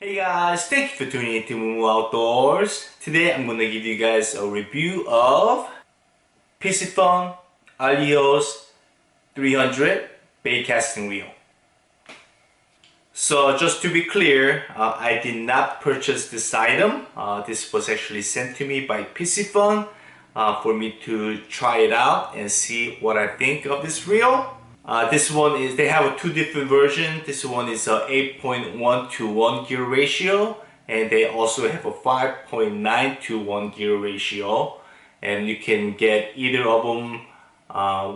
Hey guys, thank you for tuning in to Moo Outdoors. Today I'm going to give you guys a review of Piscifun Alijoz 300 bait casting reel. So just to be clear, I did not purchase this item. This was actually sent to me by Piscifun for me to try it out and see what I think of this reel. This one is, they have two different versions. This one is a 8.1 to 1 gear ratio, and they also have a 5.9 to 1 gear ratio, and you can get either of them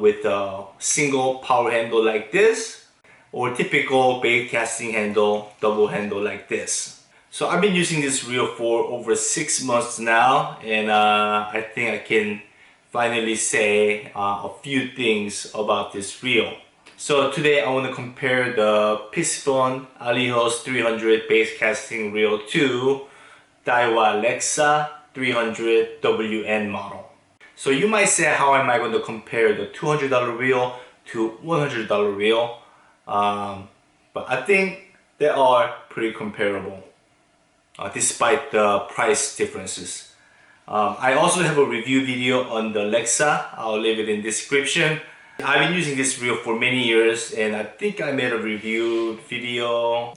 with a single power handle like this, or typical bait casting handle, double handle like this. So I've been using this reel for over 6 months now, and I think I can finally say a few things about this reel. So today I want to compare the Piscifun Alijoz 300 bait casting reel to Daiwa Lexa 300 WN model. So you might say, how am I going to compare the $200 reel to $100 reel? But I think they are pretty comparable despite the price differences. I also have a review video on the Lexa. I'll leave it in the description. I've been using this reel for many years, and I think I made a review video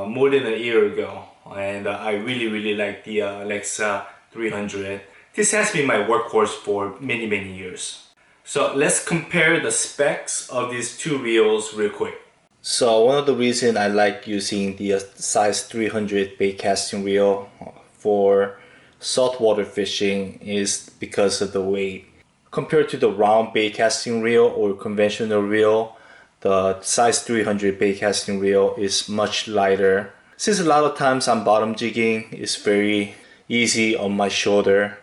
more than a year ago, and I really like the Lexa 300. This has been my workhorse for many years. So let's compare the specs of these two reels real quick. So one of the reasons I like using the size 300 bait casting reel for saltwater fishing is because of the weight. Compared to the round bait casting reel or conventional reel, the size 300 bait casting reel is much lighter. Since a lot of times I'm bottom jigging, it's very easy on my shoulder.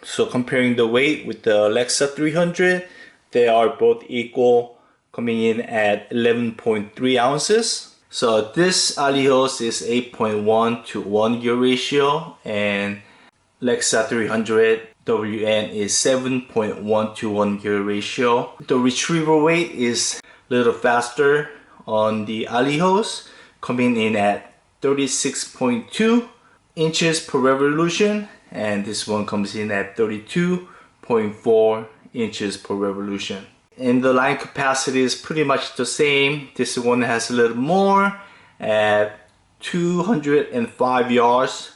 So comparing the weight with the Lexa 300, they are both equal, coming in at 11.3 ounces. So this Alijoz is 8.1 to 1 gear ratio, and Lexa 300 WN is 7.1 to 1 gear ratio. The retriever weight is a little faster on the Alijoz, coming in at 36.2 inches per revolution, and this one comes in at 32.4 inches per revolution. And the line capacity is pretty much the same. This one has a little more at 205 yards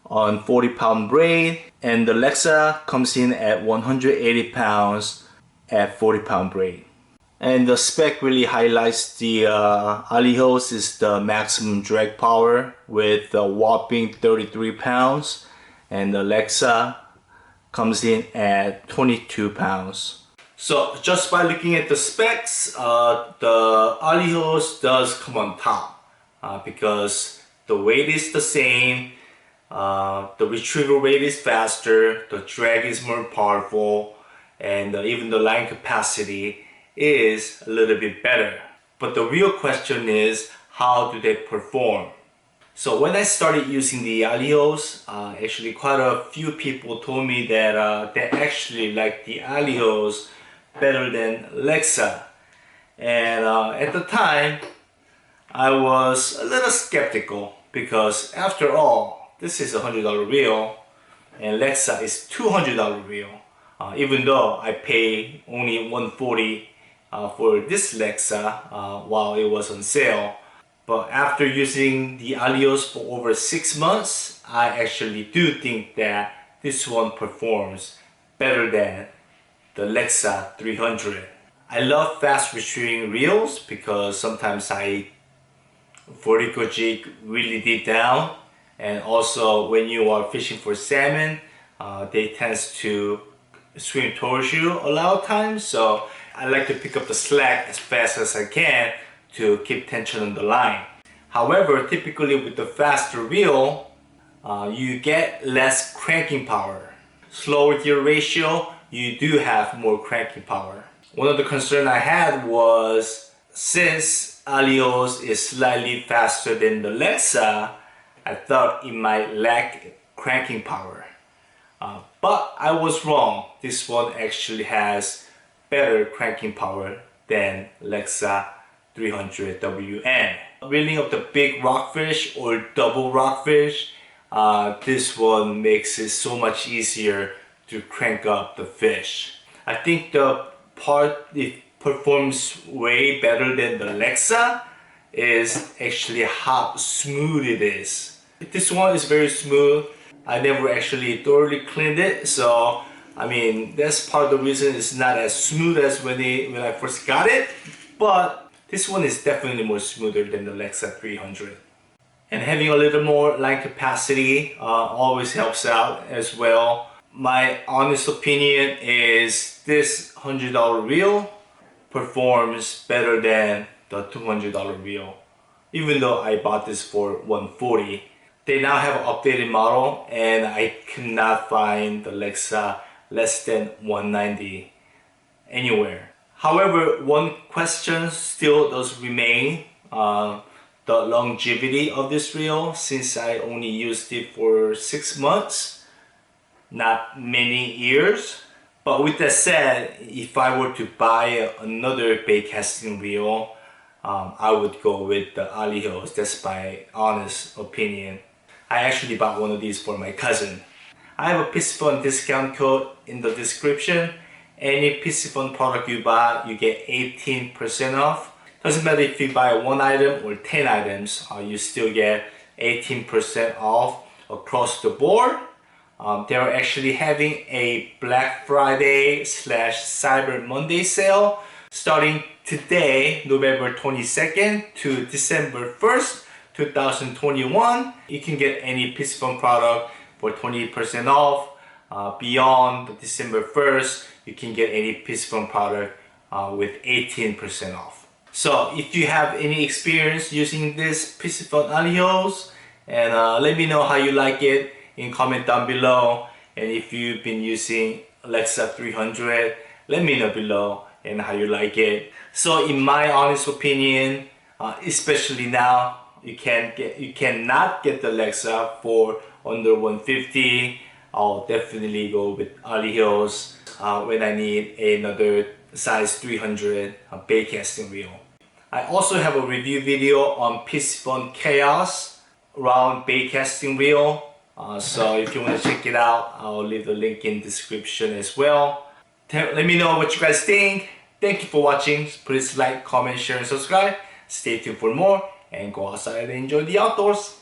on 40-pound braid, and the Lexa comes in at 180 pounds at 40-pound braid. And the spec really highlights the Alijoz is the maximum drag power with a whopping 33 pounds, and the Lexa comes in at 22 pounds. So just by looking at the specs, the Alijoz does come on top because the weight is the same. The retrieval rate is faster, the drag is more powerful, and even the line capacity is a little bit better. But the real question is, how do they perform? So when I started using the Alijoz, actually quite a few people told me that they actually like the Alijoz better than Lexa. And at the time, I was a little skeptical because after all, this is a $100 reel, and Lexa is $200 reel. Even though I pay only $140 for this Lexa while it was on sale. But after using the Alijoz for over 6 months, I actually do think that this one performs better than the Lexa 300. I love fast retrieving reels because sometimes I vertical jig really deep down. And also when you are fishing for salmon, they tend to swim towards you a lot of times. So I like to pick up the slack as fast as I can to keep tension on the line. However, typically with the faster reel, you get less cranking power. Slower gear ratio, you do have more cranking power. One of the concerns I had was, since Alijoz is slightly faster than the Lexa, I thought it might lack cranking power. But I was wrong. This one actually has better cranking power than Lexa 300 WN. reeling up the big rockfish or double rockfish, this one makes it so much easier to crank up the fish. I think the part it performs way better than the Lexa is actually how smooth it is. This one is very smooth. I never actually thoroughly cleaned it, so I mean that's part of the reason it's not as smooth as when I first got it, but this one is definitely more smoother than the Lexa 300. And having a little more line capacity always helps out as well. My honest opinion is this $100 reel performs better than the $200 reel, even though I bought this for $140. They now have an updated model and I cannot find the Lexa less than $190 anywhere. However, one question still does remain, the longevity of this reel, since I only used it for 6 months, not many years. But with that said, if I were to buy another bait casting reel, I would go with the Alijoz. That's my honest opinion. I actually bought one of these for my cousin. I have a Piscifun discount code in the description. Any Piscifun product you buy, you get 18% off. Doesn't matter if you buy 1 item or 10 items, you still get 18% off across the board. They're actually having a Black Friday / Cyber Monday sale starting today, November 22nd to December 1st, 2021. You can get any Piscifun product for 20% off. Beyond December 1st, you can get any Piscifun product with 18% off. So if you have any experience using this Piscifun Alijoz, and let me know how you like it in comment down below. And if you've been using Lexa 300, let me know below and how you like it. So in my honest opinion, especially now, you cannot get the Lexa for under $150. I'll definitely go with Alijoz when I need another size 300 bait casting reel. I also have a review video on Piscifun QRAS round bait casting reel. So if you want to check it out, I'll leave the link in the description as well. Let me know what you guys think. Thank you for watching. Please like, comment, share, and subscribe. Stay tuned for more and go outside and enjoy the outdoors.